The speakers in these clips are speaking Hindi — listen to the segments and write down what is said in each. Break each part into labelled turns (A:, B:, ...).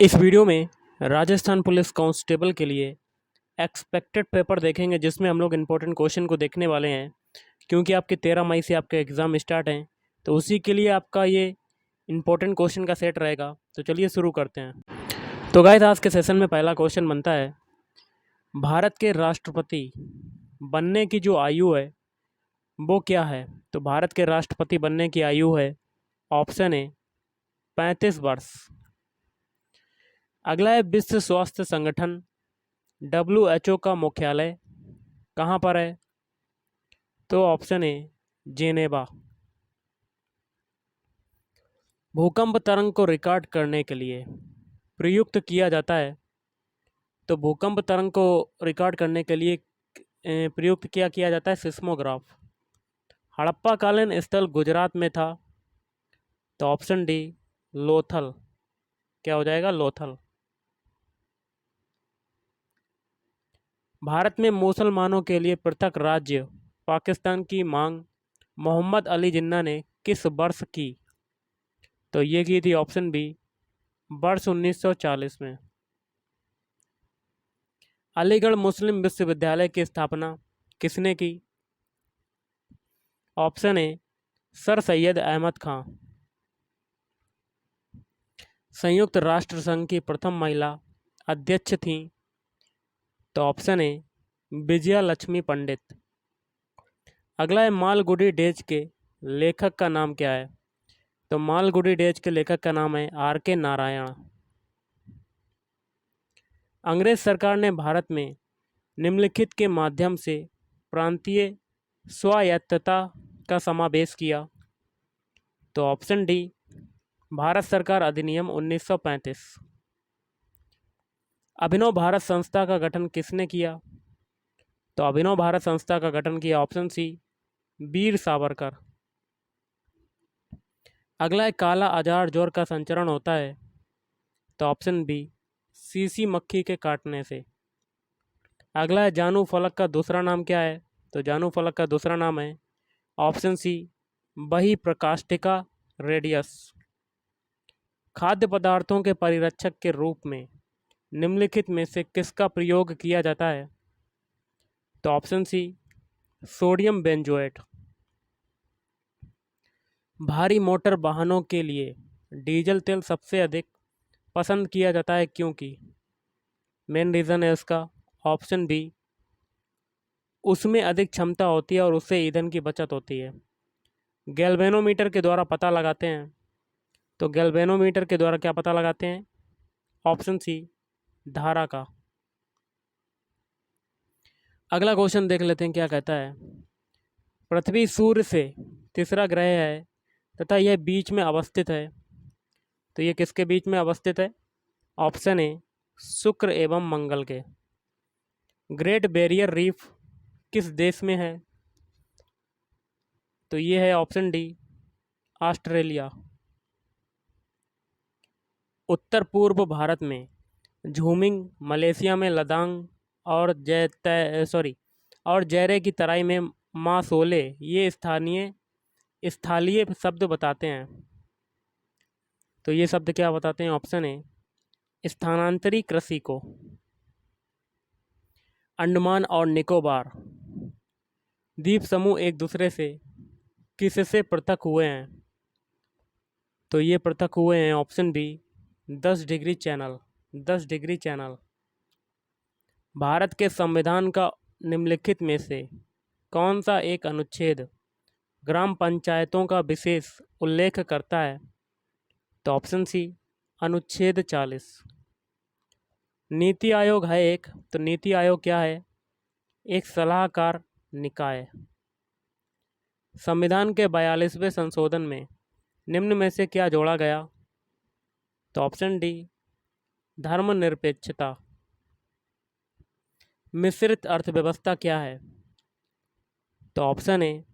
A: इस वीडियो में राजस्थान पुलिस कांस्टेबल के लिए एक्सपेक्टेड पेपर देखेंगे, जिसमें हम लोग इम्पोर्टेंट क्वेश्चन को देखने वाले हैं। क्योंकि आपके 13 मई से आपके एग्ज़ाम स्टार्ट हैं, तो उसी के लिए आपका ये इम्पोर्टेंट क्वेश्चन का सेट रहेगा। तो चलिए शुरू करते हैं। तो गाइस, आज के सेशन में पहला क्वेश्चन बनता है, भारत के राष्ट्रपति बनने की जो आयु है वो क्या है? तो भारत के राष्ट्रपति बनने की आयु है, ऑप्शन ए 35 वर्ष। अगला है, विश्व स्वास्थ्य संगठन WHO का मुख्यालय कहाँ पर है? तो ऑप्शन ए जेनेवा। भूकंप तरंग को रिकॉर्ड करने के लिए प्रयुक्त किया जाता है, तो भूकंप तरंग को रिकॉर्ड करने के लिए प्रयुक्त किया जाता है सिस्मोग्राफ। हड़प्पा कालीन स्थल गुजरात में था, तो ऑप्शन डी लोथल। क्या हो जाएगा? लोथल। भारत में मुसलमानों के लिए पृथक राज्य पाकिस्तान की मांग मोहम्मद अली जिन्ना ने किस वर्ष की? तो ये की थी ऑप्शन बी वर्ष 1940 में। अलीगढ़ मुस्लिम विश्वविद्यालय की स्थापना किसने की? Option A Sir Syed Ahmad Khan. संयुक्त राष्ट्र संघ की प्रथम महिला अध्यक्ष थीं, तो ऑप्शन ए विजया लक्ष्मी पंडित। अगला है, मालगुडी डेज के लेखक का नाम क्या है? तो मालगुडी डेज के लेखक का नाम है RK नारायण। अंग्रेज सरकार ने भारत में निम्नलिखित के माध्यम से प्रांतीय स्वायत्तता का समावेश किया, तो ऑप्शन डी भारत सरकार अधिनियम 1935। अभिनव भारत संस्था का गठन किसने किया? तो अभिनव भारत संस्था का गठन किया ऑप्शन सी वीर सावरकर। अगला है, काला आजार ज्वर का संचरण होता है, तो ऑप्शन बी सीसी मक्खी के काटने से। अगला है, जानू फलक का दूसरा नाम क्या है? तो जानू फलक का दूसरा नाम है ऑप्शन सी बही प्रकाष्ठिका रेडियस। खाद्य पदार्थों के परिरक्षक के रूप में निम्नलिखित में से किसका प्रयोग किया जाता है? तो ऑप्शन सी सोडियम बेंजोएट। भारी मोटर वाहनों के लिए डीजल तेल सबसे अधिक पसंद किया जाता है, क्योंकि मेन रीज़न है इसका ऑप्शन बी उसमें अधिक क्षमता होती है और उससे ईंधन की बचत होती है। गैल्वेनोमीटर के द्वारा पता लगाते हैं, तो गैल्वेनोमीटर के द्वारा क्या पता लगाते हैं? ऑप्शन सी धारा का। अगला क्वेश्चन देख लेते हैं क्या कहता है। पृथ्वी सूर्य से तीसरा ग्रह है तथा यह बीच में अवस्थित है, तो ये किसके बीच में अवस्थित है? ऑप्शन ए शुक्र एवं मंगल के। ग्रेट बैरियर रीफ किस देश में है? तो ये है ऑप्शन डी ऑस्ट्रेलिया। उत्तर पूर्व भारत में झूमिंग, मलेशिया में लदांग और और जैरे की तराई में मासोले, ये स्थलीय शब्द बताते हैं। तो ये शब्द क्या बताते हैं? ऑप्शन ए स्थानांतरी कृषि को। अंडमान और निकोबार द्वीप समूह एक दूसरे से किससे पृथक हुए हैं? तो ये पृथक हुए हैं option B 10 degree channel. 10 degree channel. Bharat के संविधान का निम्नलिखित में से कौन सा एक अनुच्छेद ग्राम पंचायतों का विशेष उल्लेख करता है? तो ऑप्शन सी अनुच्छेद 40। नीति आयोग है एक, तो नीति आयोग क्या है? एक सलाहकार निकाय। संविधान के 42वें संशोधन में निम्न में से क्या जोड़ा गया? तो ऑप्शन डी धर्मनिरपेक्षता। मिश्रित अर्थव्यवस्था क्या है? तो ऑप्शन ए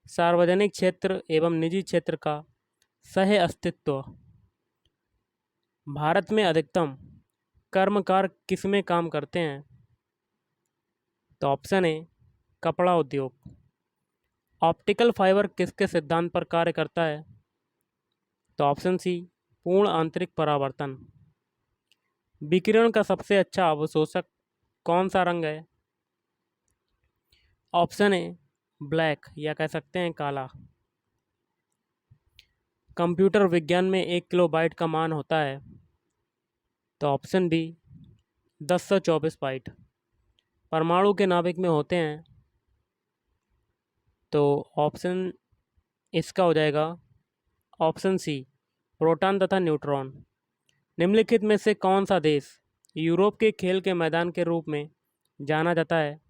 A: सार्वजनिक क्षेत्र एवं निजी क्षेत्र का सह अस्तित्व। भारत में अधिकतम कर्मकार किसमें काम करते हैं? तो ऑप्शन ए कपड़ा उद्योग। ऑप्टिकल फाइबर किसके सिद्धांत पर कार्य करता है? तो ऑप्शन सी पूर्ण आंतरिक परावर्तन। विकिरण का सबसे अच्छा अवशोषक कौन सा रंग है? ऑप्शन ए ब्लैक या कह सकते हैं काला। कंप्यूटर विज्ञान में 1 किलोबाइट का मान होता है, तो ऑप्शन बी 1024 बाइट। परमाणु के नाभिक में होते हैं, तो ऑप्शन इसका हो जाएगा ऑप्शन सी प्रोटॉन तथा न्यूट्रॉन। निम्नलिखित में से कौन सा देश यूरोप के खेल के मैदान के रूप में जाना जाता है?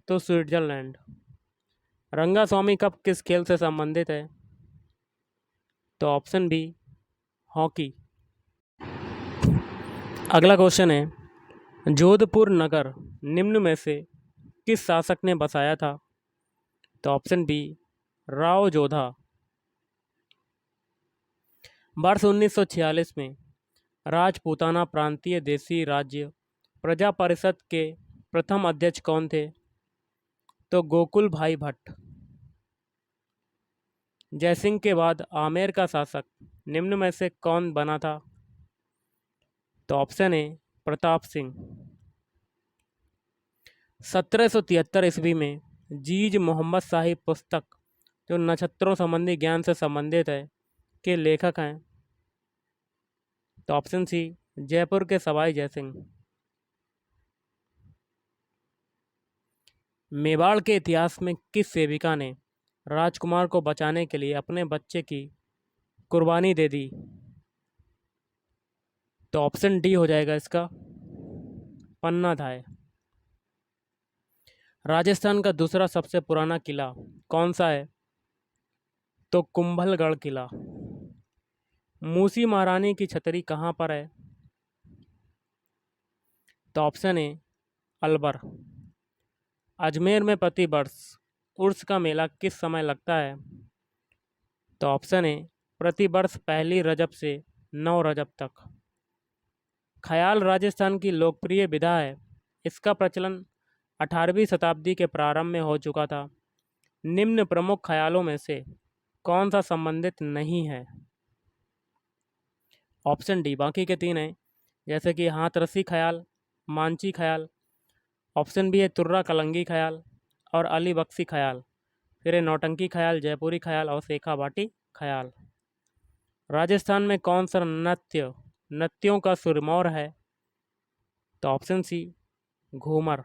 A: तो स्विट्जरलैंड। रंगास्वामी कप किस खेल से संबंधित है? तो ऑप्शन बी हॉकी। अगला क्वेश्चन है, जोधपुर नगर निम्न में से किस शासक ने बसाया था? तो ऑप्शन बी राव जोधा। वर्ष 1946 में राजपूताना प्रांतीय देशी राज्य प्रजा परिषद के प्रथम अध्यक्ष कौन थे? तो गोकुल भाई भट्ट। जयसिंह के बाद आमेर का शासक निम्न में से कौन बना था? तो ऑप्शन ए प्रताप सिंह। 1773 ईस्वी में जीज मोहम्मद शाही पुस्तक जो नक्षत्रों संबंधी ज्ञान से संबंधित है के लेखक हैं? तो ऑप्शन सी जयपुर के सवाई जयसिंह। मेवाड़ के इतिहास में किस सेविका ने राजकुमार को बचाने के लिए अपने बच्चे की कुर्बानी दे दी? तो ऑप्शन डी हो जाएगा इसका पन्ना धाय। राजस्थान का दूसरा सबसे पुराना किला कौन सा है? तो कुंभलगढ़ किला। मूसी महारानी की छतरी कहाँ पर है? तो ऑप्शन ए अलवर। अजमेर में प्रतिवर्ष उर्स का मेला किस समय लगता है? तो ऑप्शन ए प्रतिवर्ष 1 रजब से 9 रजब तक। ख्याल राजस्थान की लोकप्रिय विधा है, इसका प्रचलन 18वीं शताब्दी के प्रारंभ में हो चुका था। निम्न प्रमुख ख्यालों में से कौन सा संबंधित नहीं है? ऑप्शन डी बाकी के 3 हैं, जैसे कि हाथ रस्सी ख्याल, मांची ख्याल। ऑप्शन बी है तुर्रा कलंगी ख्याल और अली बख्शी ख्याल। फिर है नौटंकी ख्याल, जयपुरी ख्याल और शेखा भाटी ख्याल। राजस्थान में कौन सा नृत्यों का सिरमौर है? तो ऑप्शन सी घूमर।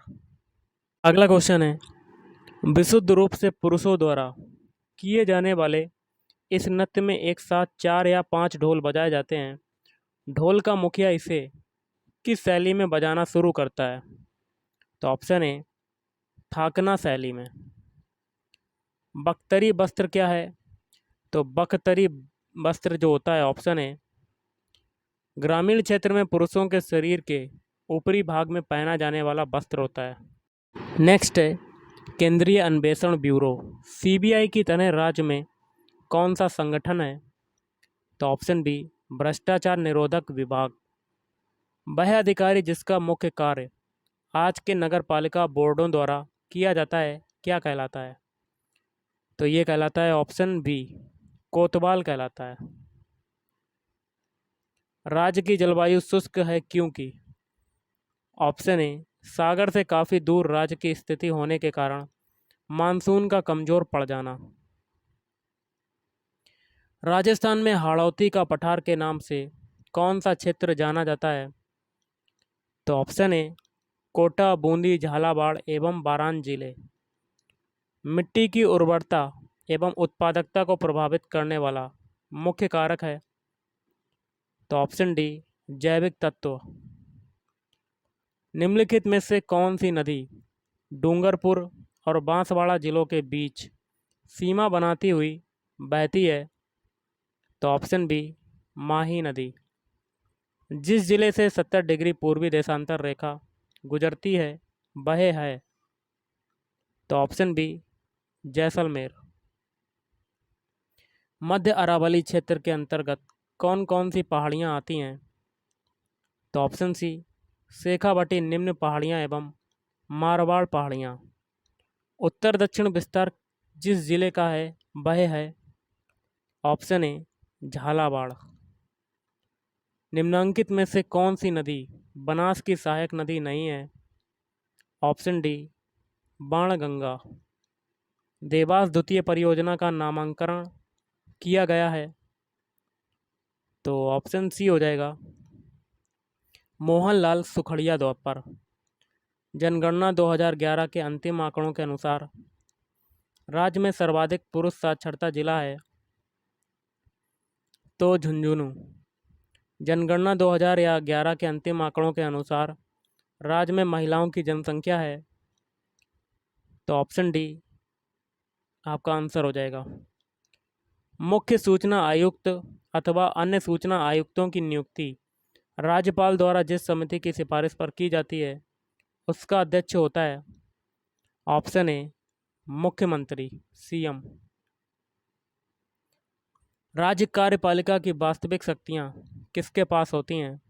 A: अगला क्वेश्चन है, विशुद्ध रूप से पुरुषों द्वारा किए जाने वाले इस नृत्य में एक साथ 4 या 5 ढोल बजाए जाते हैं। ढोल का मुखिया इसे किस शैली में बजाना शुरू करता है? तो ऑप्शन ए थाकना शैली में। बख्तरी वस्त्र क्या है? तो बख्तरी वस्त्र जो होता है ऑप्शन ए ग्रामीण क्षेत्र में पुरुषों के शरीर के ऊपरी भाग में पहना जाने वाला वस्त्र होता है। नेक्स्ट है, केंद्रीय अन्वेषण ब्यूरो सीबीआई की तरह राज्य में कौन सा संगठन है? तो ऑप्शन बी भ्रष्टाचार निरोधक विभाग। वह अधिकारी जिसका मुख्य कार्य आज के नगर पालिका बोर्डों द्वारा किया जाता है क्या कहलाता है? तो ये कहलाता है ऑप्शन बी कोतवाल कहलाता है। राज्य की जलवायु शुष्क है क्योंकि? ऑप्शन ए सागर से काफ़ी दूर राज्य की स्थिति होने के कारण मानसून का कमज़ोर पड़ जाना। राजस्थान में हाड़ौती का पठार के नाम से कौन सा क्षेत्र जाना जाता है? तो ऑप्शन ए कोटा, बूंदी, झालावाड़ एवं बारान जिले। मिट्टी की उर्वरता एवं उत्पादकता को प्रभावित करने वाला मुख्य कारक है? तो ऑप्शन डी जैविक तत्व। निम्नलिखित में से कौन सी नदी डूंगरपुर और बांसवाड़ा जिलों के बीच सीमा बनाती हुई बहती है? तो ऑप्शन बी माही नदी। जिस जिले से 70 डिग्री पूर्वी देशांतर रेखा गुजरती है वह है? तो ऑप्शन बी जैसलमेर। मध्य अरावली क्षेत्र के अंतर्गत कौन कौन सी पहाड़ियाँ आती हैं? तो ऑप्शन सी शेखावटी निम्न पहाड़ियाँ एवं मारवाड़ पहाड़ियाँ। उत्तर दक्षिण विस्तार जिस जिले का है वह है? Option A Jhalawar. निम्नांकित में से कौन सी नदी बनास की सहायक नदी नहीं है? Option D Banganga. देवास द्वितीय परियोजना का नामांकन किया गया है? तो ऑप्शन सी हो जाएगा मोहनलाल सुखड़िया द्वार पर। जनगणना 2011 के अंतिम आंकड़ों के अनुसार राज्य में सर्वाधिक पुरुष साक्षरता जिला है तो झुंझुनू। जनगणना 2011 के अंतिम आंकड़ों के अनुसार राज्य में महिलाओं की जनसंख्या है तो ऑप्शन डी आपका आंसर हो जाएगा। मुख्य सूचना आयुक्त अथवा अन्य सूचना आयुक्तों की नियुक्ति राज्यपाल द्वारा जिस समिति की सिफारिश पर की जाती है उसका अध्यक्ष होता है? ऑप्शन ए मुख्यमंत्री सीएम। राज्य कार्यपालिका की वास्तविक शक्तियां किसके पास होती हैं?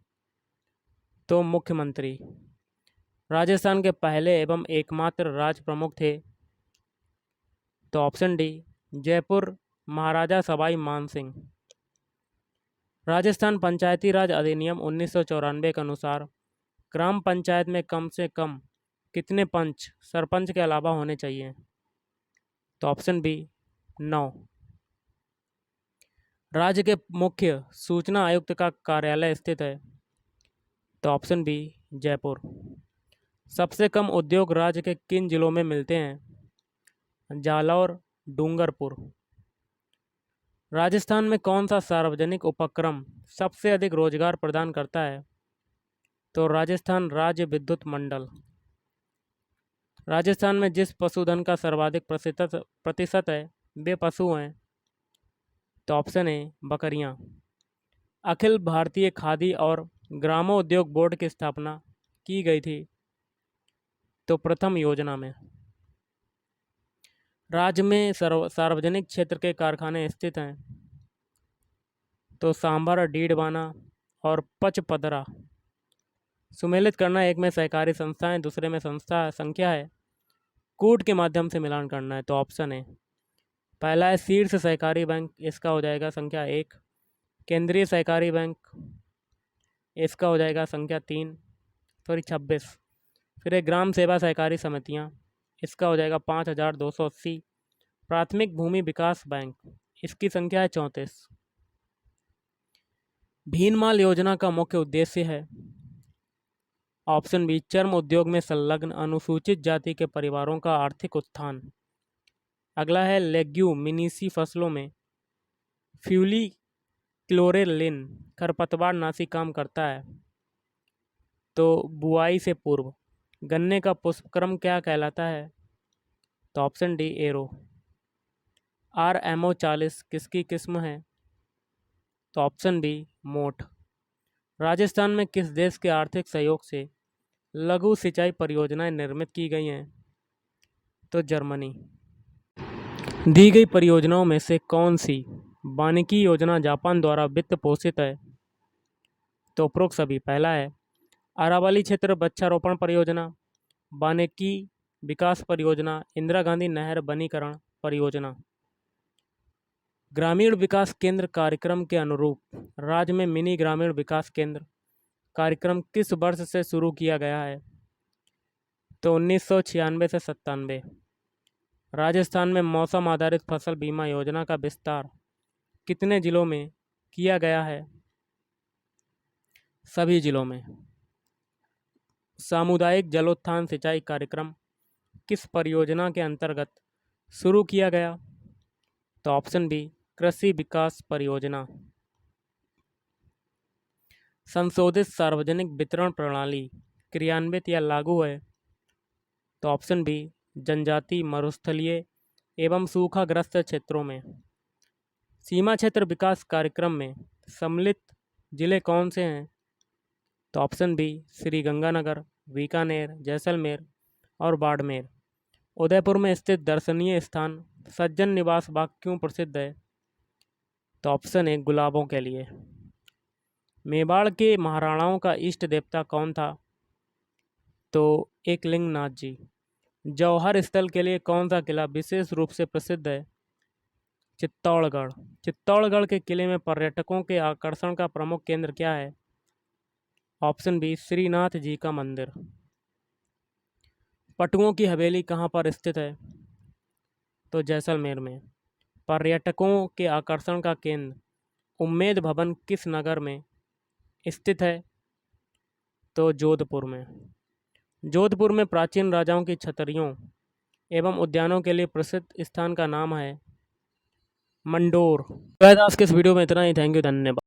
A: तो मुख्यमंत्री। राजस्थान के पहले एवं एकमात्र राज प्रमुख थे? तो ऑप्शन डी जयपुर महाराजा सवाई मानसिंह। राजस्थान पंचायती राज अधिनियम 1994 के अनुसार ग्राम पंचायत में कम से कम कितने पंच सरपंच के अलावा होने चाहिए? तो ऑप्शन बी 9। राज्य के मुख्य सूचना आयुक्त का कार्यालय स्थित है? तो ऑप्शन बी जयपुर। सबसे कम उद्योग राज्य के किन जिलों में मिलते हैं? जालौर, डूंगरपुर। राजस्थान में कौन सा सार्वजनिक उपक्रम सबसे अधिक रोजगार प्रदान करता है? तो राजस्थान राज्य विद्युत मंडल। राजस्थान में जिस पशुधन का सर्वाधिक प्रतिशत है वे पशु हैं? तो ऑप्शन ए बकरियां। अखिल भारतीय खादी और ग्रामोद्योग बोर्ड की स्थापना की गई थी? तो प्रथम योजना में। राज्य में सार्वजनिक क्षेत्र के कारखाने स्थित हैं? तो सांभर, डीडवाना और पचपदरा। सुमेलित करना एक में सहकारी संस्थाएं दूसरे में संस्था संख्या है, कूट के माध्यम से मिलान करना है। तो ऑप्शन है पहला है शीर्ष सहकारी बैंक, इसका हो जाएगा संख्या 1। केंद्रीय सहकारी बैंक, इसका हो जाएगा संख्या 26। फिर है ग्राम सेवा सहकारी समितियां, इसका हो जाएगा 5280। प्राथमिक भूमि विकास बैंक, इसकी संख्या है 34। भीनमाल योजना का मुख्य उद्देश्य है? ऑप्शन बी चर्म उद्योग में संलग्न अनुसूचित जाति के परिवारों का आर्थिक उत्थान। अगला है लेग्यूमिनीसी फसलों में फ्यूली क्लोरेलिन खरपतवार नाशी काम करता है? तो बुआई से पूर्व। गन्ने का पुष्पक्रम क्या कहलाता है? तो ऑप्शन डी एरो। RMO 40 किसकी किस्म है? तो ऑप्शन बी मोठ। राजस्थान में किस देश के आर्थिक सहयोग से लघु सिंचाई परियोजनाएं निर्मित की गई हैं? तो जर्मनी। दी गई परियोजनाओं में से कौन सी वानिकी योजना जापान द्वारा वित्त पोषित है? तो उपरोक्त सभी। पहला है अरावली क्षेत्र वृक्षारोपण परियोजना, वानिकी विकास परियोजना, इंदिरा गांधी नहर वनीकरण परियोजना। ग्रामीण विकास केंद्र कार्यक्रम के अनुरूप राज्य में मिनी ग्रामीण विकास केंद्र कार्यक्रम किस वर्ष से शुरू किया गया है? तो 1996 से 97। राजस्थान में मौसम आधारित फसल बीमा योजना का विस्तार कितने जिलों में किया गया है? सभी जिलों में। सामुदायिक जलोत्थान सिंचाई कार्यक्रम किस परियोजना के अंतर्गत शुरू किया गया? तो ऑप्शन बी कृषि विकास परियोजना। संशोधित सार्वजनिक वितरण प्रणाली क्रियान्वित या लागू है? तो ऑप्शन बी जनजाति, मरुस्थलीय एवं सूखाग्रस्त क्षेत्रों में। सीमा क्षेत्र विकास कार्यक्रम में सम्मिलित जिले कौन से हैं? तो ऑप्शन बी श्रीगंगानगर, बीकानेर, जैसलमेर और बाड़मेर। उदयपुर में स्थित दर्शनीय स्थान सज्जन निवास बाग क्यों प्रसिद्ध है? तो ऑप्शन ए गुलाबों के लिए। मेवाड़ के महाराणाओं का इष्ट देवता कौन था? तो एकलिंग नाथ जी। जौहर स्थल के लिए कौन सा किला विशेष रूप से प्रसिद्ध है? चित्तौड़गढ़। चित्तौड़गढ़ के किले में पर्यटकों के आकर्षण का प्रमुख केंद्र क्या है? ऑप्शन बी श्रीनाथ जी का मंदिर। पटुओं की हवेली कहाँ पर स्थित है? तो जैसलमेर में। पर्यटकों के आकर्षण का केंद्र उम्मेद भवन किस नगर में स्थित है? तो जोधपुर में। जोधपुर में प्राचीन राजाओं की छतरियों एवं उद्यानों के लिए प्रसिद्ध स्थान का नाम है मंडोर। तो आज के इस वीडियो में इतना ही। थैंक यू, धन्यवाद।